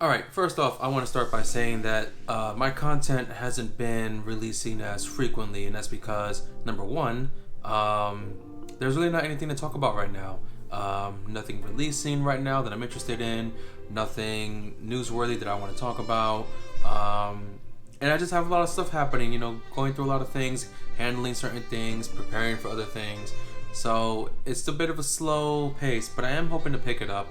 Alright, first off, I want to start by saying that my content hasn't been releasing as frequently, and that's because, number one, there's really not anything to talk about right now. Nothing releasing right now that I'm interested in, nothing newsworthy that I want to talk about, and I just have a lot of stuff happening, going through a lot of things, handling certain things, preparing for other things. So it's a bit of a slow pace, but I am hoping to pick it up.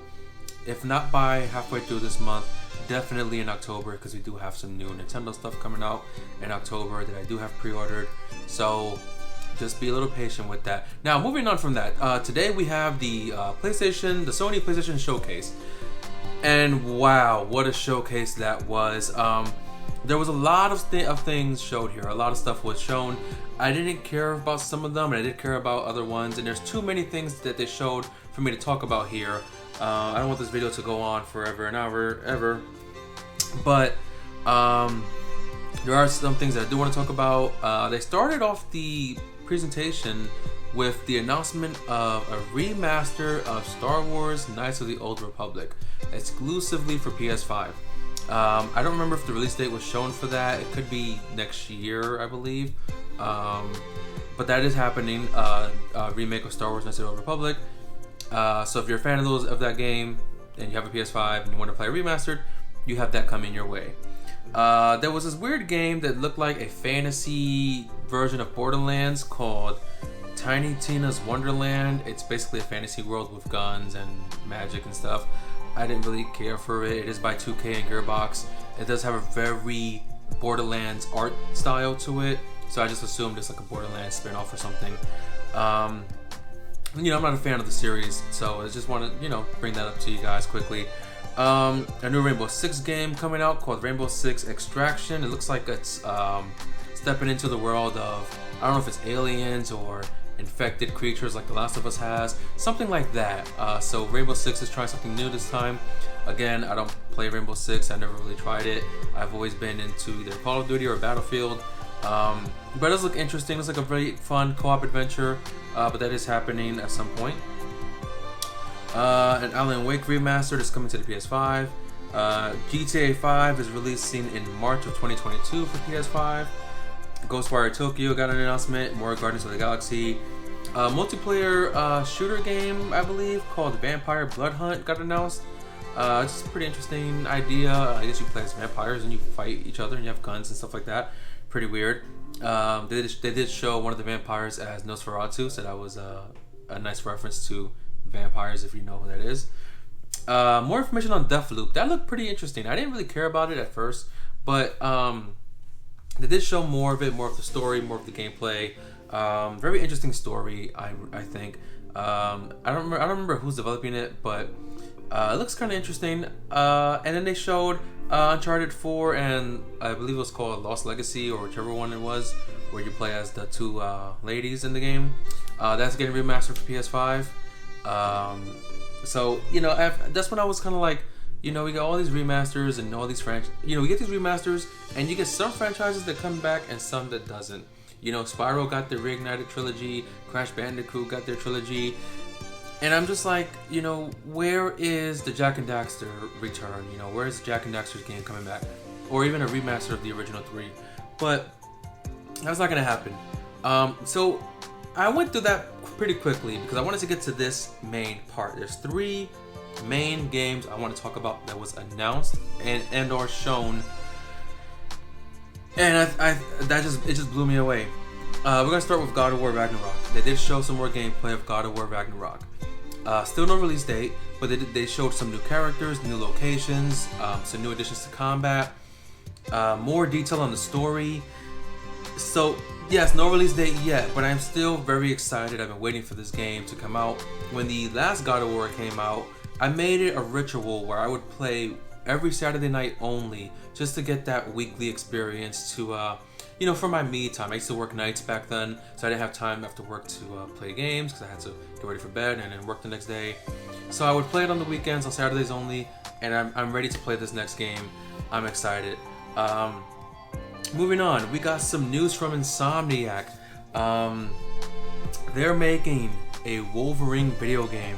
If not by halfway through this month, definitely in October, because we do have some new Nintendo stuff coming out in October that I do have pre-ordered. So just be a little patient with that. Now, moving on from that, today we have the Sony PlayStation Showcase. And wow, what a showcase that was. There was a lot of things showed here. A lot of stuff was shown. I didn't care about some of them, and I did care about other ones. And there's too many things that they showed for me to talk about here. I don't want this video to go on forever and ever. But there are some things that I do want to talk about. They started off the presentation with the announcement of a remaster of Star Wars Knights of the Old Republic, exclusively for PS5. I don't remember if the release date was shown for that. It could be next year, I believe. But that is happening. Remake of Star Wars Knights of the Old Republic. So if you're a fan of that game and you have a PS5 and you want to play Remastered, you have that coming your way. There was this weird game that looked like a fantasy version of Borderlands called Tiny Tina's Wonderland. It's basically a fantasy world with guns and magic and stuff. I didn't really care for it. It is by 2K and Gearbox. It does have a very Borderlands art style to it, so I just assumed it's like a Borderlands spin-off or something. I'm not a fan of the series, so I just want to, bring that up to you guys quickly. A new Rainbow Six game coming out called Rainbow Six Extraction. It looks like it's stepping into the world of, I don't know if it's aliens or infected creatures like The Last of Us has, something like that. So Rainbow Six is trying something new this time. Again, I don't play Rainbow Six. I never really tried it. I've always been into either Call of Duty or Battlefield. But it does look interesting. It's like a very fun co-op adventure, but that is happening at some point. An Alan Wake Remastered is coming to the PS5. GTA 5 is releasing in March of 2022 for PS5. Ghostwire Tokyo got an announcement. More Guardians of the Galaxy. Multiplayer shooter game, I believe, called Vampire Blood Hunt got announced. It's a pretty interesting idea. I guess you play as vampires and you fight each other and you have guns and stuff like that. Pretty weird. They did show one of the vampires as Nosferatu, so that was a nice reference to vampires if you know who that is. More information on Deathloop. That looked pretty interesting. I didn't really care about it at first, but they did show more of it, more of the story, more of the gameplay. Very interesting story, I think. I don't remember who's developing it, but it looks kind of interesting. And then they showed Uncharted 4 and I believe it was called Lost Legacy or whichever one it was, where you play as the two ladies in the game. That's getting remastered for PS5. So that's when I was kind of like, we got all these remasters and all these we get these remasters and you get some franchises that come back and some that doesn't. Spyro got their Reignited trilogy, Crash Bandicoot got their trilogy, and I'm just like, where is the Jak and Daxter return? Where is Jak and Daxter's game coming back? Or even a remaster of the original 3. But that's not gonna happen. So I went through that pretty quickly because I wanted to get to this main part. There's 3 main games I want to talk about that was announced and or shown, and it just blew me away. We're gonna start with God of War Ragnarok. They did show some more gameplay of God of War Ragnarok. Still no release date, but they showed some new characters, new locations, some new additions to combat, more detail on the story. So yes, no release date yet, but I'm still very excited. I've been waiting for this game to come out. When the last God of War came out, I made it a ritual where I would play every Saturday night only, just to get that weekly experience to, for my me time. I used to work nights back then, so I didn't have time after work to play games because I had to get ready for bed and then work the next day. So I would play it on the weekends, on Saturdays only, and I'm ready to play this next game. I'm excited. Moving on, we got some news from Insomniac. They're making a Wolverine video game.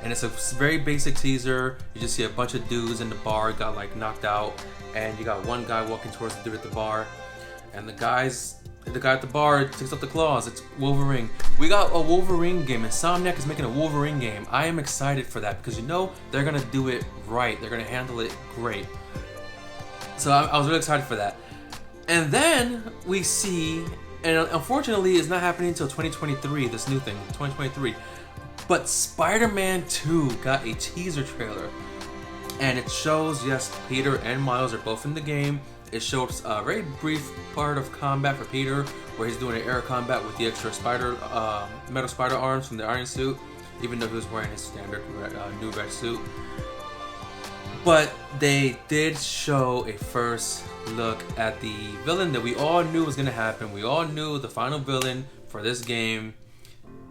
and it's a very basic teaser. You just see a bunch of dudes in the bar got like knocked out, and you got one guy walking towards the dude at the bar, and the guy at the bar takes up the claws. It's Wolverine. We got a Wolverine game. Insomniac is making a Wolverine game. I am excited for that because they're gonna do it right. They're gonna handle it great. So I was really excited for that. And then we see, and unfortunately it's not happening until 2023, this new thing, 2023. But Spider-Man 2 got a teaser trailer. And it shows, yes, Peter and Miles are both in the game. It shows a very brief part of combat for Peter, where he's doing an air combat with the extra metal spider arms from the Iron Suit, even though he was wearing his standard new red suit. But they did show a first look at the villain that we all knew was going to happen. We all knew the final villain for this game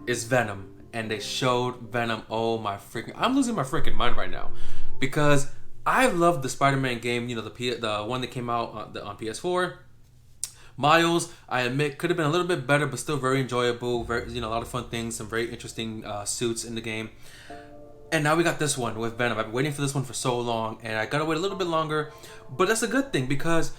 is Venom. And they showed Venom. Oh my freaking... I'm losing my freaking mind right now. Because I loved the Spider-Man game, the one that came out on PS4. Miles, I admit, could have been a little bit better, but still very enjoyable. Very, a lot of fun things, some very interesting suits in the game. And now we got this one with Venom. I've been waiting for this one for so long, and I gotta wait a little bit longer. But that's a good thing because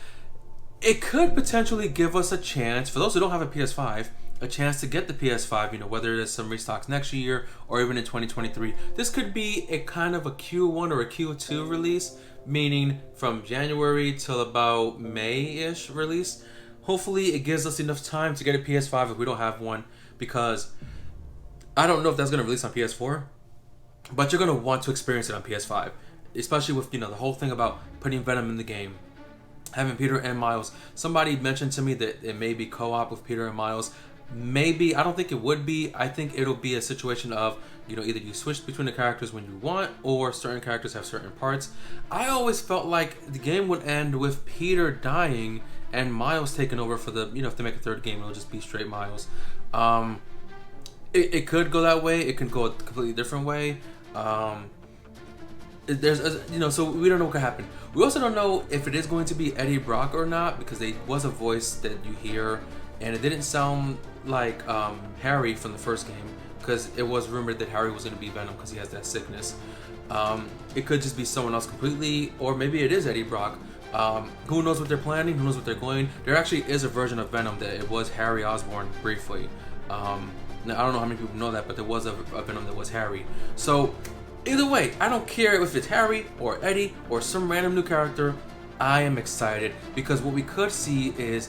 it could potentially give us a chance, for those who don't have a PS5, a chance to get the PS5, whether there's some restocks next year or even in 2023. This could be a kind of a Q1 or a Q2 release, meaning from January till about May-ish release. Hopefully it gives us enough time to get a PS5 if we don't have one, because I don't know if that's going to release on PS4, but you're going to want to experience it on PS5, especially with, the whole thing about putting Venom in the game, having Peter and Miles. Somebody mentioned to me that it may be co-op with Peter and Miles. Maybe. I don't think it would be. I think it'll be a situation of, either you switch between the characters when you want, or certain characters have certain parts. I always felt like the game would end with Peter dying and Miles taking over for the, if they make a third game, it'll just be straight Miles. It could go that way. It could go a completely different way. So we don't know what could happen. We also don't know if it is going to be Eddie Brock or not, because there was a voice that you hear, and it didn't sound like Harry from the first game, because it was rumored that Harry was going to be Venom because he has that sickness. It could just be someone else completely, or maybe it is Eddie Brock. Who knows what they're planning? Who knows what they're going? There actually is a version of Venom that it was Harry Osborn briefly. Now, I don't know how many people know that, but there was a Venom that was Harry. So either way, I don't care if it's Harry or Eddie or some random new character. I am excited because what we could see is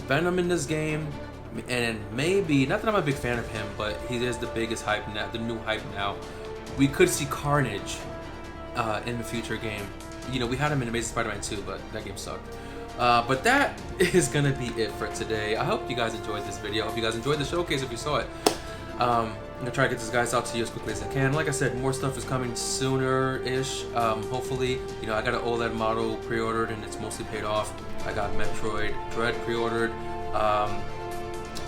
Venom in this game, and maybe, not that I'm a big fan of him, but he is the biggest hype now, the new hype now. We could see Carnage in the future game. We had him in Amazing Spider-Man 2, but that game sucked. But that is gonna be it for today. I hope you guys enjoyed this video. I hope you guys enjoyed the showcase if you saw it. I'm gonna try to get this guys out to you as quickly as I can. Like I said, more stuff is coming sooner-ish. Hopefully, I got an OLED model pre-ordered and it's mostly paid off. I got Metroid Dread pre-ordered.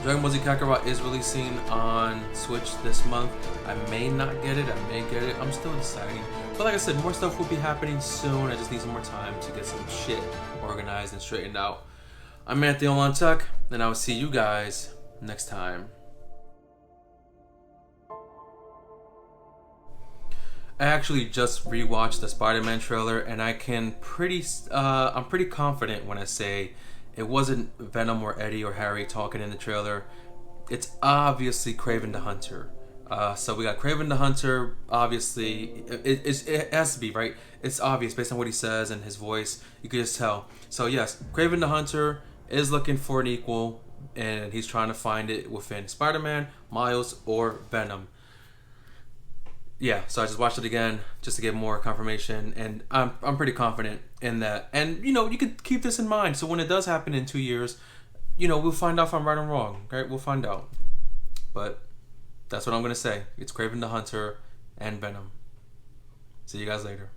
Dragon Ball Z Kakarot is releasing on Switch this month. I may not get it, I may get it. I'm still deciding. But like I said, more stuff will be happening soon. I just need some more time to get some shit organized and straightened out. I'm Anthony on Tech, and I will see you guys next time. I actually just rewatched the Spider-Man trailer, and I'm pretty confident when I say it wasn't Venom or Eddie or Harry talking in the trailer. It's obviously Craven the Hunter. So we got Craven the Hunter. Obviously, it has to be, right? It's obvious based on what he says and his voice. You can just tell. So yes, Craven the Hunter is looking for an equal, and he's trying to find it within Spider-Man, Miles, or Venom. Yeah, so I just watched it again just to get more confirmation, and I'm pretty confident in that. And you could keep this in mind, so when it does happen in 2 years, we'll find out if I'm right or wrong, right? We'll find out. But that's what I'm gonna say. It's Craven the Hunter and Venom. See you guys later.